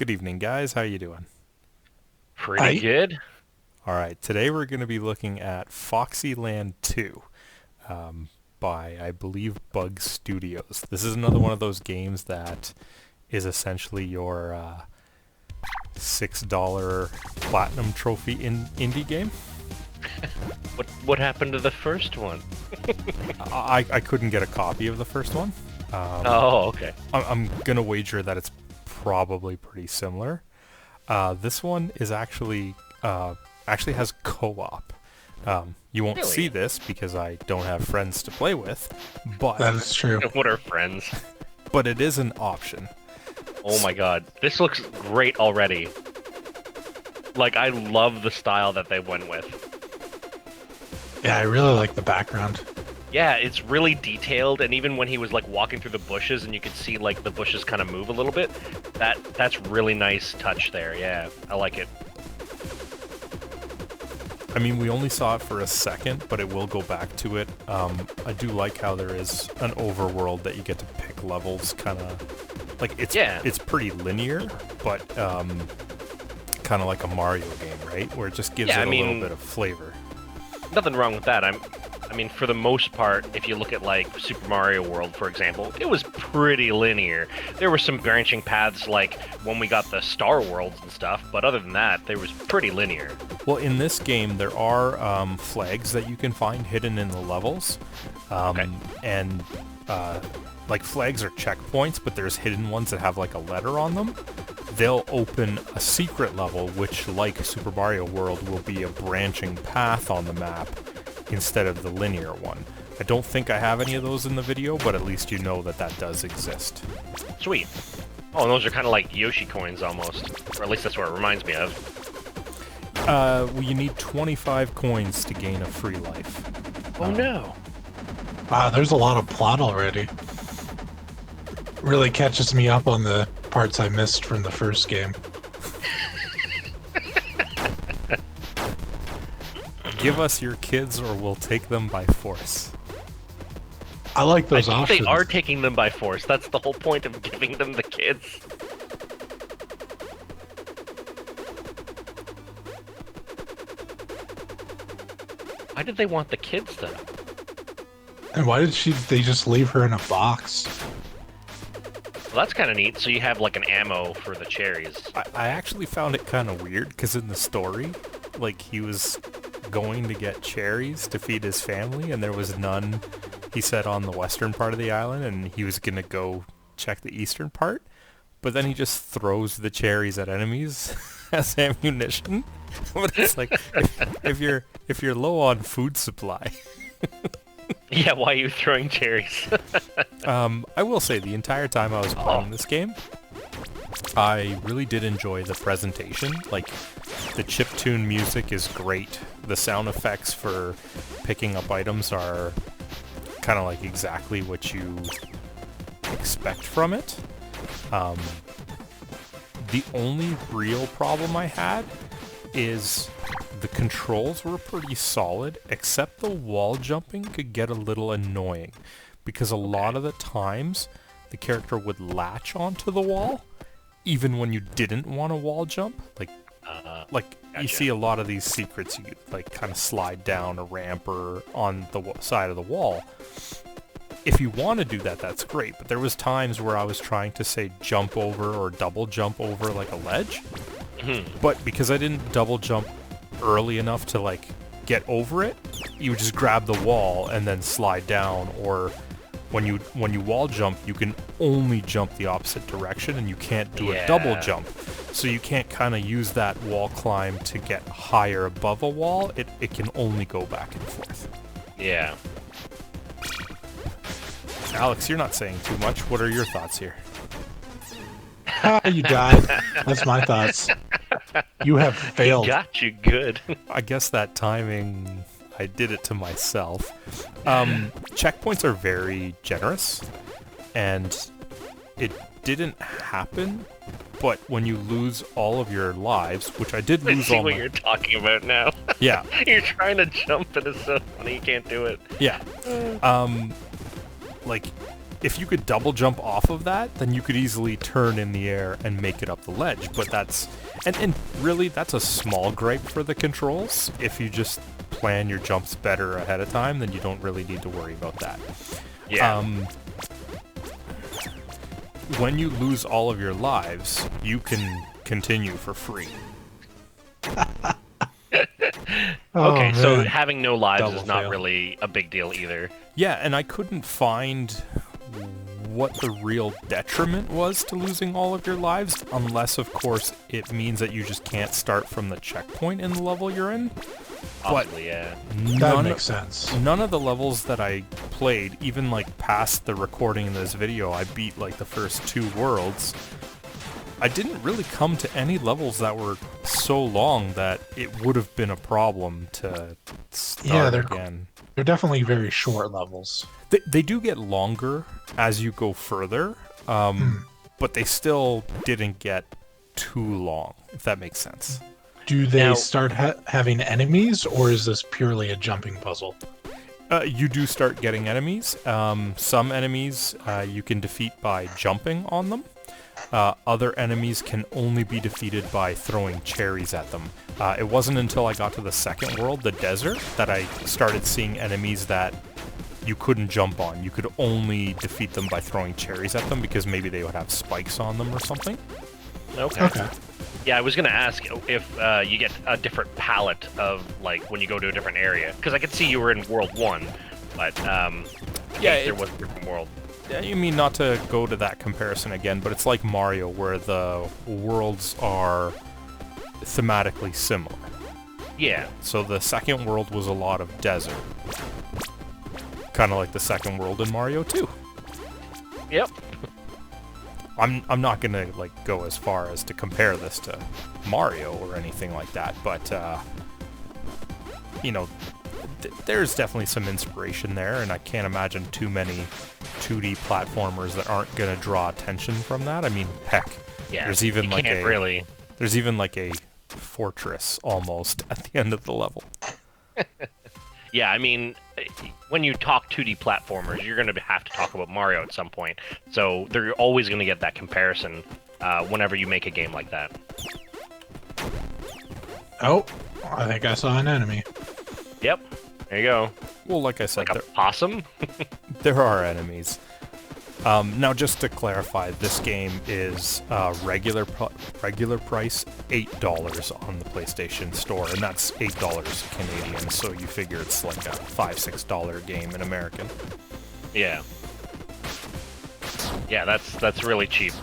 Good evening, guys. How you doing? Pretty I good. All right, today we're going to be looking at FoxyLand 2 um, by, I believe, Bug Studios. This is another one of those games that is essentially your $6 platinum trophy indie game. What happened to the first one? I couldn't get a copy of the first one. Oh, okay. I'm going to wager that it's probably pretty similar. This one is actually has co-op. You won't see Really? this because I don't have friends to play with, but That is true. What are friends? it is an option. Oh my god. This looks great already. Like, I love the style that they went with. Yeah, I really like the background. Yeah, it's really detailed, and even when he was, like, walking through the bushes and you could see, like, the bushes kind of move a little bit, that's really nice touch there, yeah. I like it. I mean, we only saw it for a second, but it will go back to it. I do like how there is an overworld that you get to pick levels, kind of like it's pretty linear, but kind of like a Mario game, right? Where it just gives Yeah, it I a little mean, bit of flavor. nothing wrong with that. I mean, for the most part, if you look at like Super Mario World, for example, it was pretty linear. There were some branching paths, like when we got the Star Worlds and stuff, but other than that, there was pretty linear. Well, in this game, there are flags that you can find hidden in the levels, Okay. and like flags are checkpoints, but there's hidden ones that have like a letter on them. They'll open a secret level, which, like Super Mario World, will be a branching path on the map instead of the linear one. I don't think I have any of those in the video, but at least you know that that does exist. Sweet. Oh, and those are kind of like Yoshi coins almost, or at least that's what it reminds me of. Well, you need 25 coins to gain a free life. Oh no. Wow, there's a lot of plot already. Really catches me up on the parts I missed from the first game. Give us your kids or we'll take them by force. I like I those think options. they are taking them by force. That's the whole point of giving them the kids. Why did they want the kids though? And why did they just leave her in a box? Well, that's kind of neat. So you have like an ammo for the cherries. I actually found it kind of weird because in the story, like, he was going to get cherries to feed his family and there was none, he said, on the western part of the island, and he was going to go check the eastern part, but then he just throws the cherries at enemies as ammunition. But it's like, if you're low on food supply. Yeah, why are you throwing cherries? I will say, the entire time I was playing this game, I really did enjoy the presentation. Like, the chiptune music is great. The sound effects for picking up items are kind of like exactly what you expect from it. The only real problem I had is the controls were pretty solid, except the wall jumping could get a little annoying, because a lot of the times the character would latch onto the wall, even when you didn't want to wall jump. Like you Gotcha. see a lot of these secrets, you like kind of slide down a ramp or on the side of the wall. If you want to do that, that's great, but there was times where I was trying to, say, jump over or double jump over like a ledge, but because I didn't double jump early enough to like get over it, you just grab the wall and then slide down. Or when you wall jump, you can only jump the opposite direction and you can't do a double Yeah. jump, so you can't kind of use that wall climb to get higher above a wall. It can only go back and forth. Yeah. Alex, you're not saying too much. What are your thoughts here? Ah, you died. That's my thoughts. You have failed. Got you good. I guess that timing, I did it to myself. Checkpoints are very generous, and it didn't happen, but when you lose all of your lives, which I did I lose see all what my... you're talking about now. Yeah, You're trying to jump and it's so funny you can't do it. yeah. Like, if you could double jump off of that, then you could easily turn in the air and make it up the ledge. But that's, and really, that's a small gripe for the controls. If you just plan your jumps better ahead of time, then you don't really need to worry about that. Yeah. When you lose all of your lives, you can continue for free. Okay, so man. having no lives Double is not fail. really a big deal either. Yeah, and I couldn't find what the real detriment was to losing all of your lives, unless, of course, it means that you just can't start from the checkpoint in the level you're in. Possibly, yeah. That makes sense. None of the levels that I played, even like past the recording of this video, I beat like the first 2 worlds. I didn't really come to any levels that were so long that it would have been a problem to start again. They're definitely very short levels. They do get longer as you go further, but they still didn't get too long, if that makes sense. Do they Now- start having enemies, or is this purely a jumping puzzle? You do start getting enemies. Some enemies you can defeat by jumping on them. Other enemies can only be defeated by throwing cherries at them. It wasn't until I got to the second world, the desert, that I started seeing enemies that you couldn't jump on. You could only defeat them by throwing cherries at them because maybe they would have spikes on them or something. Okay. Yeah, I was gonna ask if you get a different palette of, like, when you go to a different area. Because I could see you were in World 1, but there was a different world. You mean not to go to that comparison again, but it's like Mario, where the worlds are thematically similar. Yeah. So the second world was a lot of desert. Kind of like the second world in Mario 2. Yep. I'm not gonna like go as far as to compare this to Mario or anything like that, but you know, there's definitely some inspiration there, and I can't imagine too many 2D platformers that aren't gonna draw attention from that. I mean, heck, Yeah. there's even you like can't really. there's even like a fortress almost at the end of the level. Yeah, I mean, when you talk 2D platformers, you're going to have to talk about Mario at some point. So they're always going to get that comparison whenever you make a game like that. Oh, I think I saw an enemy. Yep. There you go. Well, like I said, Like a possum? there are enemies. Now, just to clarify, this game is regular price $8 on the PlayStation Store, and that's $8 Canadian. So you figure it's like a $5-6 game in American. Yeah. Yeah, that's really cheap.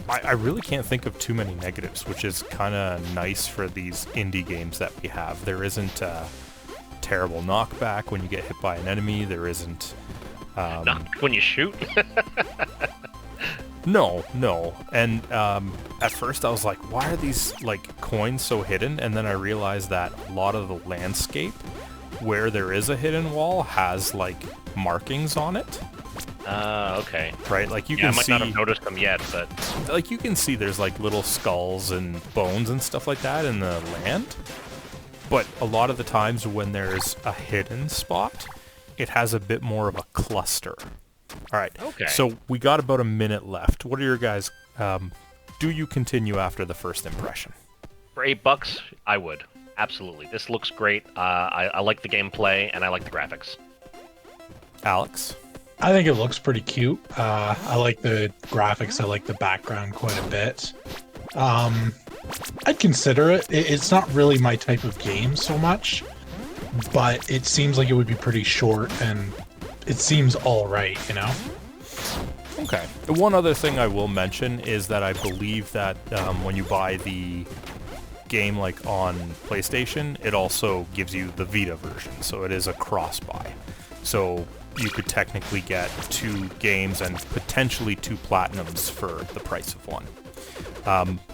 I really can't think of too many negatives, which is kind of nice for these indie games that we have. There isn't terrible knockback when you get hit by an enemy. There isn't... Not when you shoot? No. And at first I was like, why are these like coins so hidden? And then I realized that a lot of the landscape where there is a hidden wall has like markings on it. Okay. Right? Like you I can might see... not have noticed them yet, but... Like you can see there's like little skulls and bones and stuff like that in the land. But a lot of the times when there's a hidden spot, it has a bit more of a cluster. Alright, Okay. so we got about a minute left. What are your guys... do you continue after the first impression? For $8, I would. Absolutely. This looks great. I like the gameplay, and I like the graphics. Alex? I think it looks pretty cute. I like the graphics. I like the background quite a bit. I'd consider it. It's not really my type of game so much, but it seems like it would be pretty short, and it seems all right, you know? Okay. One other thing I will mention is that I believe that when you buy the game like on PlayStation, it also gives you the Vita version, so it is a cross-buy. So you could technically get 2 games and potentially 2 platinums for the price of one.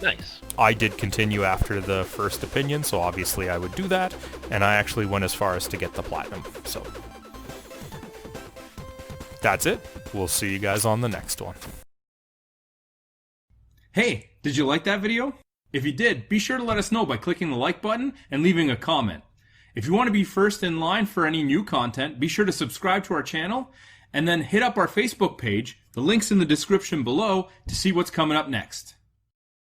Nice. I did continue after the first opinion, so obviously I would do that, and I actually went as far as to get the platinum, so that's it. We'll see you guys on the next one. Hey, did you like that video? If you did, be sure to let us know by clicking the like button and leaving a comment. If you want to be first in line for any new content, be sure to subscribe to our channel and then hit up our Facebook page. The link's in the description below to see what's coming up next.